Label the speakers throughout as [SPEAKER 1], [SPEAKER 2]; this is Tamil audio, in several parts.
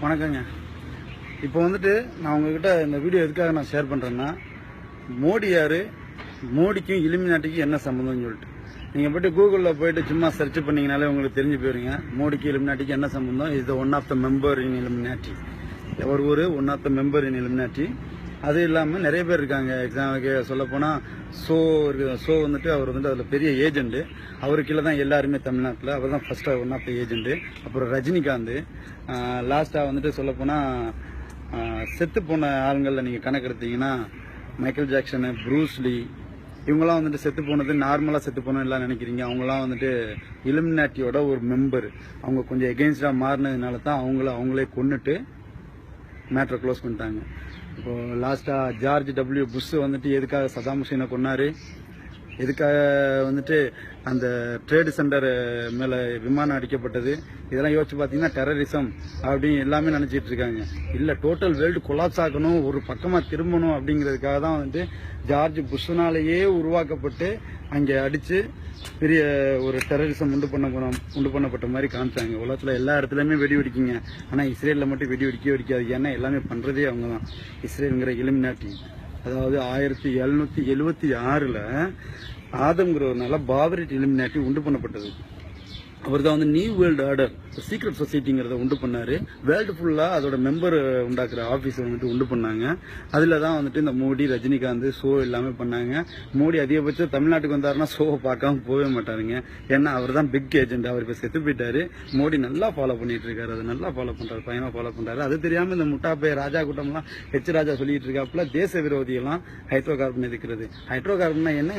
[SPEAKER 1] வணக்கங்க. இப்போ வந்துட்டு நான் உங்ககிட்ட இந்த வீடியோ எதுக்காக நான் ஷேர் பண்ணுறேன்னா, மோடி யார், மோடிக்கும் இலுமினாட்டிக்கும் என்ன சம்மந்தம்னு சொல்லிட்டு நீங்கள் போய்ட்டு கூகுளில் போய்ட்டு சும்மா சர்ச் பண்ணிங்கனாலே உங்களுக்கு தெரிஞ்சு போயிருங்க. மோடிக்கு இலுமினாட்டிக்கு என்ன சம்மந்தம். Is the one of the member in Illuminati. ஒரு one of the member in Illuminati. அது இல்லாமல் நிறைய பேர் இருக்காங்க. எக்ஸாம்பிளுக்கு சொல்லப்போனால் ஷோ வந்துட்டு அவர் வந்துட்டு அதில் பெரிய ஏஜென்ட்டு. அவருக்கு கீழே தான் எல்லாருமே தமிழ்நாட்டில். அவர் தான் first one of the agent. அப்புறம் ரஜினிகாந்த். லாஸ்ட்டாக வந்துட்டு சொல்லப்போனால் செத்து போன ஆளுங்களில் நீங்கள் கணக்கெடுத்தீங்கன்னா மைக்கேல் ஜாக்சனு, ப்ரூஸ்லி, இவங்களாம் வந்துட்டு செத்து போனது நார்மலாக செத்து போனோம் எல்லாம் நினைக்கிறீங்க. அவங்களாம் வந்துட்டு இலுமினாட்டியோட ஒரு மெம்பர். அவங்க கொஞ்சம் எகெயின்ஸ்டாக மாறினதுனால தான் அவங்களே கொன்னுட்டு மேட்ரை க்ளோஸ் பண்ணிட்டாங்க. இப்போ லாஸ்ட்டாக ஜார்ஜ் டபிள்யூ புஷ் வந்துட்டு எதுக்காக சதாம் ஹுசைனை கொன்னாரு, எதுக்காக வந்துட்டு அந்த ட்ரேடு சென்டர் மேலே விமானம் அடிக்கப்பட்டது, இதெல்லாம் யோசிச்சு பார்த்தீங்கன்னா டெரரிசம் அப்படின்னு எல்லாமே நினச்சிட்டு இருக்காங்க. இல்லை, டோட்டல் வேர்ல்டு கொலாப்ஸ் ஆகணும், ஒரு பக்கமாக திரும்பணும் அப்படிங்கிறதுக்காக தான் வந்துட்டு ஜார்ஜ் புஷ்னாலேயே உருவாக்கப்பட்டு அங்கே அடித்து பெரிய ஒரு டெரரிசம் உண்டு பண்ணப்பட்ட மாதிரி காமிச்சாங்க. உலகத்தில் எல்லா இடத்துலையுமே வெடி வெடிக்குங்க. ஆனால் இஸ்ரேலில் மட்டும் வெடி வெடிக்காது. ஏன்னா எல்லாமே பண்ணுறதே அவங்க தான். இஸ்ரேலுங்கிற இலுமினாட்டி. அதாவது 1776 ஆதம்ங்கிறவர்னால பாபரேட் இலுமினாட்டி உண்டு பண்ணப்பட்டது. அவர் தான் வந்து நியூ வேர்ல்டு ஆர்டர் சீக்ரெட் சொசைட்டிங்கிறத உண்டு பண்ணாரு. வேர்ல்டு ஃபுல்லாக அதோட மெம்பர் உண்டாக்குற ஆஃபீஸை வந்துட்டு உண்டு பண்ணாங்க. அதில் தான் வந்துட்டு இந்த மோடி, ரஜினிகாந்த் ஷோ எல்லாமே பண்ணாங்க. மோடி அதிகபட்சம் தமிழ்நாட்டுக்கு வந்தாருன்னா ஷோவை பார்க்காம போகவே மாட்டாருங்க. ஏன்னா அவர் தான் பிக் ஏஜென்ட். அவர் இப்போ செத்து போயிட்டாரு. மோடி நல்லா ஃபாலோ பண்ணிட்டு இருக்காரு. அதை நல்லா ஃபாலோ பண்றாரு, பையனா ஃபாலோ பண்றாரு. அது தெரியாமல் இந்த முட்டாப்பை ராஜா கூட்டம்லாம் ஹெச் ராஜா சொல்லிட்டு இருக்காப்புல தேச விரோதியெல்லாம் ஹைட்ரோ கார்பன் எதுக்கிறது. ஹைட்ரோ கார்பன்னா என்ன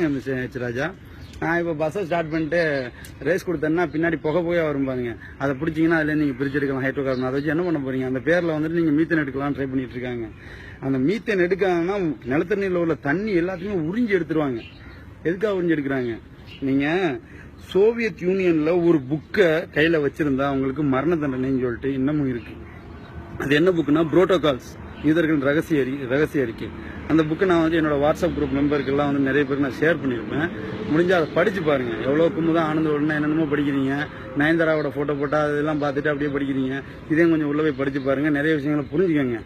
[SPEAKER 1] ஹெச் ராஜா? நான் இப்போ பஸ்ஸை ஸ்டார்ட் பண்ணிட்டு ரேஸ் கொடுத்தேன்னா பின்னாடி புகையாக வரும் பாருங்க. அதை பிடிச்சிங்கன்னா அதில் நீங்கள் பிரிச்சு எடுக்கலாம் ஹைட்ரோ கார்பன். அதை வச்சு என்ன பண்ண போறீங்க? அந்த பேரில் வந்துட்டு நீங்கள் மீத்தேன் எடுக்கலாம் ட்ரை பண்ணிட்டு இருக்காங்க. அந்த மீத்தேன் எடுக்காங்கன்னா நிலத்தண்ணியில் உள்ள தண்ணி எல்லாத்தையுமே உறிஞ்சி எடுத்துருவாங்க. எதுக்காக உறிஞ்சி எடுக்கிறாங்க? நீங்கள் சோவியத் யூனியனில் ஒரு புக்கை கையில் வச்சிருந்தா அவங்களுக்கு மரண தண்டனைன்னு சொல்லிட்டு இன்னமும் இருக்கு. அது என்ன புக்குன்னா புரோட்டோகால்ஸ், யூதர்களின் ரகசிய அறிக்கை. அந்த புக்கை நான் வந்து என்னோட வாட்ஸ்அப் குரூப் மெம்பருக்கெல்லாம் வந்து நிறைய பேருக்கு நான் ஷேர் பண்ணியிருப்பேன். முடிஞ்சால் அதை படித்து பாருங்க. எவ்வளோ கும்பதான் ஆனந்த உடனே என்னென்னமோ படிக்கிறீங்க. நயன்தாராவோட ஃபோட்டோ போட்டால் அதெல்லாம் பார்த்துட்டு அப்படியே படிக்கிறீங்க. இதையும் கொஞ்சம் உள்ள போய் படித்து பாருங்க. நிறைய விஷயங்களை புரிஞ்சுக்கோங்க.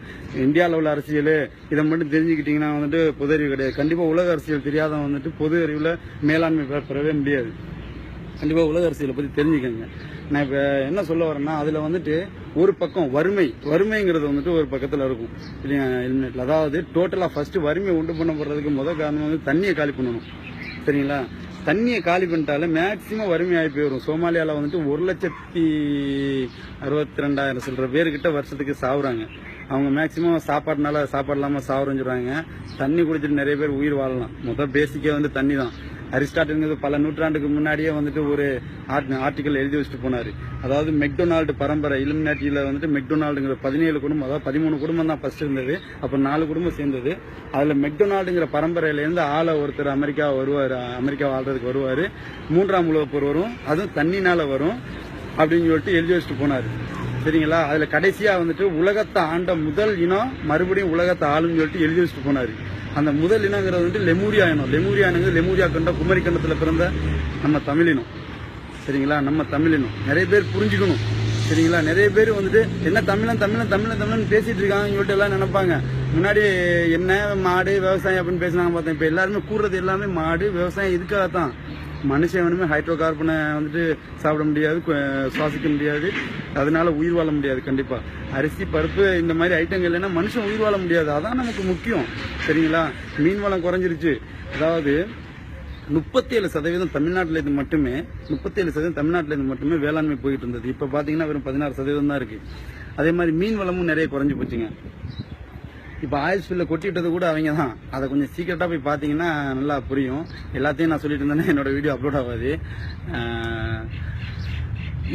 [SPEAKER 1] இந்தியாவில் உள்ள அரசியல் இதை மட்டும் தெரிஞ்சுக்கிட்டீங்கன்னா வந்துட்டு பொது அறிவு கிடையாது. கண்டிப்பாக உலக அரசியல் தெரியாதவன் வந்துட்டு பொது அறிவில் மேலாண்மை பெறவே முடியாது. கண்டிப்பாக உலக அரசியலை பற்றி தெரிஞ்சுக்கோங்க. நான் இப்போ என்ன சொல்ல வரேன்னா, அதில் வந்துட்டு ஒரு பக்கம் வறுமைங்கிறது வந்துட்டு ஒரு பக்கத்தில் இருக்கும் இல்லையா? அதாவது டோட்டலாக ஃபர்ஸ்ட் வறுமை உண்டு பண்ணப்படுறதுக்கு முதல் காரணம் வந்து தண்ணியை காலி பண்ணணும். சரிங்களா? தண்ணியை காலி பண்ணிட்டாலே மேக்சிமம் வறுமை ஆகி போயிடும். சோமாலியாவில் வந்துட்டு 1,62,000 சில பேர்கிட்ட வருஷத்துக்கு சாவுறாங்க. அவங்க மேக்சிமம் சாப்பாடு இல்லாமல் சாவுறஞ்சிடுறாங்க. தண்ணி குடிச்சிட்டு நிறைய பேர் உயிர் வாழலாம். பேசிக்கே வந்து தண்ணி தான். அரிஸ்டாட்டில்ங்கிறது பல நூற்றாண்டுக்கு முன்னாடியே வந்துட்டு ஒரு ஆர்டிக்கல் எழுதி வச்சுட்டு போனாரு. அதாவது மெக்டொனால்டு பரம்பரை இலுமினாட்டியில் வந்துட்டு மெக்டொனால்டுங்கிற 17 குடும்பம், அதாவது 13 குடும்பம் தான் ஃபர்ஸ்ட் இருந்தது. அப்புறம் 4 குடும்பம் சேர்ந்தது. அதில் மெக்டொனால்டுங்கிற பரம்பரையிலேருந்து ஒருத்தர் அமெரிக்கா வாழ்றதுக்கு வருவார். 3ஆம் உலகப் போர் வரும், அதுவும் தண்ணினால வரும் அப்படின்னு சொல்லிட்டு எழுதி வச்சுட்டு போனார். சரிங்களா? அதில் கடைசியாக வந்துட்டு உலகத்தை ஆண்ட முதல் இனம் மறுபடியும் உலகத்தை ஆளுன்னு சொல்லிட்டு எழுதி வச்சுட்டு போனார். அந்த முதல் இனங்கிறது வந்துட்டு லெமூரியா இனம். லெமூரியா கண்ட குமரி கண்டத்தில் பிறந்த நம்ம தமிழினம். சரிங்களா? நம்ம தமிழினம் நிறைய பேர் புரிஞ்சுக்கணும். சரிங்களா? நிறைய பேர் வந்துட்டு என்ன தமிழன் பேசிட்டு இருக்காங்கன்னு சொல்லிட்டு எல்லாம் நினைப்பாங்க. முன்னாடி என்ன மாடு விவசாயம் அப்படின்னு பேசினாங்க பார்த்தேன். இப்போ எல்லாருமே கூடுறது எல்லாமே மாடு விவசாயம். இதுக்காகத்தான் மனுஷன் வேணுமே ஹைட்ரோ கார்பனை வந்துட்டு சாப்பிட முடியாது, சுவாசிக்க முடியாது, அதனால உயிர் வாழ முடியாது. கண்டிப்பா அரிசி பருப்பு இந்த மாதிரி ஐட்டங்கள் இல்லைன்னா மனுஷன் உயிர் வாழ முடியாது. அதான் நமக்கு முக்கியம். சரிங்களா? மீன் வளம் குறைஞ்சிருச்சு. அதாவது 37% தமிழ்நாட்டில் இருந்து மட்டுமே 37% தமிழ்நாட்டில் இருந்து மட்டுமே வேளாண்மை போயிட்டு இருந்தது. இப்போ பார்த்தீங்கன்னா வெறும் 16% தான் இருக்கு. அதே மாதிரி மீன் வளமும் நிறைய குறைஞ்சி போச்சுங்க. இப்போ ஆயில் ஸ்பில்ல கொட்டிவிட்டது கூட அவங்க தான். அதை கொஞ்சம் சீக்கிரட்டாக போய் பார்த்தீங்கன்னா நல்லா புரியும். எல்லாத்தையும் நான் சொல்லிட்டு இருந்தேன்னா என்னோட வீடியோ அப்லோட் ஆகாது.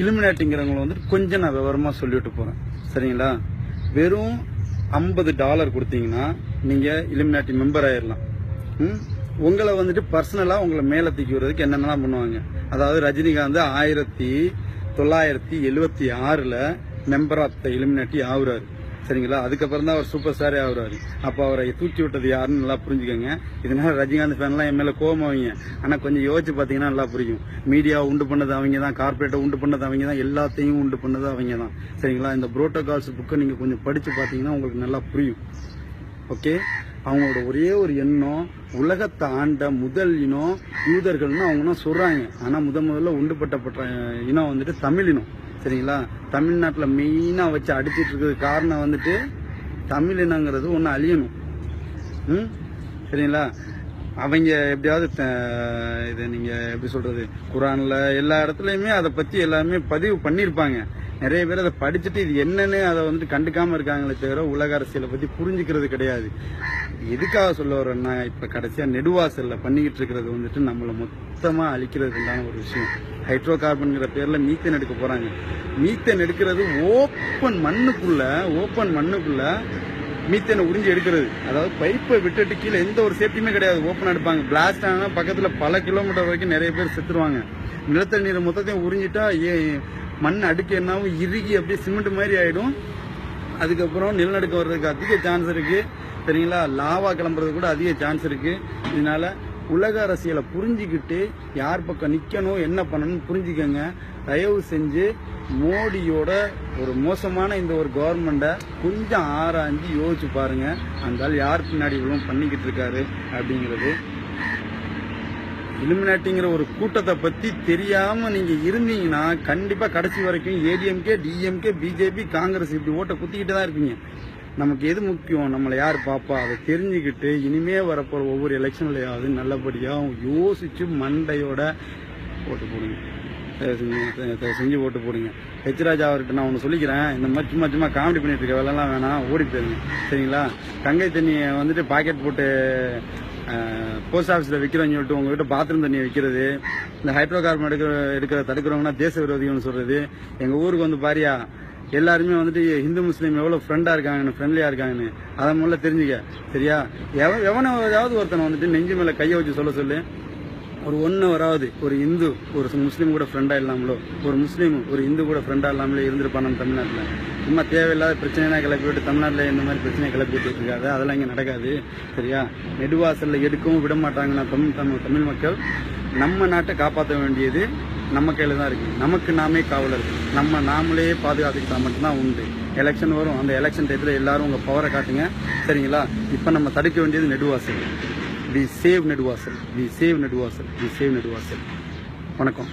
[SPEAKER 1] இலுமினாட்டிங்கிறவங்களை வந்துட்டு கொஞ்சம் நான் விவரமாக சொல்லிவிட்டு போகிறேன். சரிங்களா? வெறும் $50 கொடுத்தீங்கன்னா நீங்கள் இலுமினாட்டி மெம்பர் ஆயிடலாம். உங்களை வந்துட்டு பர்சனலாக உங்களை மேலே தூக்கி விடுறதுக்கு என்னென்னலாம் பண்ணுவாங்க. அதாவது Rajinikanth 1976 member of the Illuminati ஆகுறாரு. சரிங்களா. அதுக்கப்புறம் தான் அவர் சூப்பர் ஸ்டாரே ஆகுறாரு. அப்போ அவரை தூக்கி விட்டது யாருன்னு நல்லா புரிஞ்சுக்கோங்க. இதனால ரஜினிகாந்த் ஃபேன்லாம் என் மேலே கோவமாவீங்க. ஆனால் கொஞ்சம் யோசிச்சு பார்த்தீங்கன்னா நல்லா புரியும். மீடியா உண்டு பண்ணது அவங்க தான், கார்பரேட்டை உண்டு பண்ணது அவங்க தான், எல்லாத்தையும் உண்டு பண்ணது அவங்க தான். சரிங்களா. இந்த புரோட்டோகால்ஸ் புக்கை நீங்கள் கொஞ்சம் படித்து பார்த்தீங்கன்னா உங்களுக்கு நல்லா புரியும். ஓகே. அவங்களோட ஒரே ஒரு எண்ணம் உலகத்தை ஆண்ட முதல் இனம் யூதர்கள்னு அவங்க தான் சொல்கிறாங்க. ஆனால் முதல்ல உண்டுபட்டப்பட்ட இனம் வந்துட்டு தமிழ் இனம். சரிங்களா. தமிழ்நாட்டில் மெயினாக வச்சு அடிச்சிட்டு இருக்கிறது காரணம் வந்துட்டு தமிழ் இனங்கிறது ஒன்று அழியணும். சரிங்களா. அவங்க எப்படியாவது இதை நீங்கள் எப்படி சொல்கிறது, குரானில் எல்லா இடத்துலையுமே அதை பற்றி எல்லாருமே பதிவு பண்ணியிருப்பாங்க. நிறைய பேர் அதை படிச்சுட்டு இது என்னன்னு அதை வந்துட்டு கண்டுக்காமல் இருக்காங்களே தவிர உலக அரசியலை பற்றி புரிஞ்சுக்கிறது கிடையாது. எதுக்காக சொல்ல வரேன்னா, இப்போ கடைசியாக நெடுவாசலில் பண்ணிக்கிட்டு இருக்கிறது வந்துட்டு நம்மளை மொத்தமாக அழிக்கிறதுக்கு உண்டான ஒரு விஷயம். ஹைட்ரோ கார்பன்கிற பேரில் மீத்தேன் எடுக்க போகிறாங்க. மீத்தேன் எடுக்கிறது ஓப்பன் மண்ணுக்குள்ள மீத்தேனை உறிஞ்சி எடுக்கிறது. அதாவது பைப்பை விட்டுட்டு கீழே எந்த ஒரு சேஃப்டியுமே கிடையாது, ஓப்பன் எடுப்பாங்க. பிளாஸ்ட் ஆனால் பக்கத்தில் பல கிலோமீட்டர் வரைக்கும் நிறைய பேர் செத்துருவாங்க. நிலத்தடி நீரை மொத்தத்தையும் உறிஞ்சிட்டா மண் அடுக்கு என்னாவும் இறுகி அப்படியே சிமெண்ட் மாதிரி ஆகிடும். அதுக்கப்புறம் நிலநடுக்கம் வர்றதுக்கு அதிக சான்ஸ் இருக்குது. சரிங்களா. லாவா கிளம்புறது கூட அதிக சான்ஸ் இருக்குது. இதனால உலக அரசியலை புரிஞ்சுக்கிட்டு யார் பக்கம் நிற்கணும் என்ன பண்ணணும்னு புரிஞ்சுக்கங்க. தயவு செஞ்சு மோடியோட ஒரு மோசமான இந்த ஒரு கவர்மெண்ட்டை கொஞ்சம் ஆராய்ஞ்சு யோசிச்சு பாருங்க. அந்த யார் பின்னாடி இவ்வளோ பண்ணிக்கிட்டு இருக்காரு அப்படிங்கிறது. இலுமினாட்டிங்கிற ஒரு கூட்டத்தை பற்றி தெரியாமல் நீங்கள் இருந்தீங்கன்னா கண்டிப்பாக கடைசி வரைக்கும் ஏடிஎம்கே, டிஎம்கே, பிஜேபி, காங்கிரஸ் இப்படி ஓட்டை குத்திக்கிட்டு தான் இருப்பீங்க. நமக்கு எது முக்கியம், நம்மளை யார் பாப்பா, அதை தெரிஞ்சுக்கிட்டு இனிமே வரப்போகிற ஒவ்வொரு எலெக்ஷன்லையாவது நல்லபடியாக யோசிச்சு மண்டையோட ஓட்டு போடுங்க. செஞ்சு ஓட்டு போடுங்க. ஹெச்ராஜா அவர்கிட்ட நான் ஒன்று சொல்லிக்கிறேன். இந்த மாதிரி சும்மா காமெடி பண்ணிட்டு இருக்க வேலைலாம் வேணாம், ஓடி போயிருங்க. சரிங்களா. கங்கை தண்ணியை வந்துட்டு பாக்கெட் போட்டு போஸ்ட் ஆஃபீஸில் விற்கிறோன்னு சொல்லிட்டு உங்ககிட்ட பாத்ரூம் தண்ணியை விற்கிறது, இந்த ஹைட்ரோ கார்பன் எடுக்கிற தடுக்கிறவங்கன்னா தேச விரோதிகள்னு சொல்கிறது. எங்கள் ஊருக்கு வந்து பாரியா எல்லாருமே வந்துட்டு ஹிந்து முஸ்லீம் எவ்வளோ ஃப்ரெண்ட்லியாக இருக்காங்கன்னு அதை முதல்ல தெரிஞ்சுக்க. சரியா. எவனாவது ஒருத்தனை வந்துட்டு நெஞ்சு மேலே கையை வச்சு சொல்லு. ஒரு வராது ஒரு இந்து ஒரு முஸ்லீம் கூட ஃப்ரெண்டாக இல்லாமலோ, ஒரு முஸ்லீம் ஒரு இந்து கூட ஃப்ரெண்டாக இல்லாமலே இருந்திருப்பான் தமிழ்நாட்டில். சும்மா தேவையில்லாத பிரச்சனைலாம் கிளப்பி விட்டு தமிழ்நாட்டில் இந்த மாதிரி பிரச்சனையை கிளப்பி விட்டுட்டு இருக்காது. அதெல்லாம் இங்கே நடக்காது. சரியா. நெடுவாசலில் எடுக்கவும் விட மாட்டாங்கன்னா தமிழ் மக்கள். நம்ம நாட்டை காப்பாற்ற வேண்டியது நம்ம கையில் தான் இருக்குது. நமக்கு நாமே காவலர். நாமளே பாதுகாத்துக்கிட்டா மட்டும்தான் உண்டு. எலெக்ஷன் வரும். அந்த எலெக்ஷன் டயத்தில் எல்லாரும் உங்கள் பவரை காட்டுங்க. சரிங்களா. இப்போ நம்ம தடுக்க வேண்டியது Neduvasal. We save Nedwasal. We save Nedwasal. We save Nedwasal. வணக்கம்.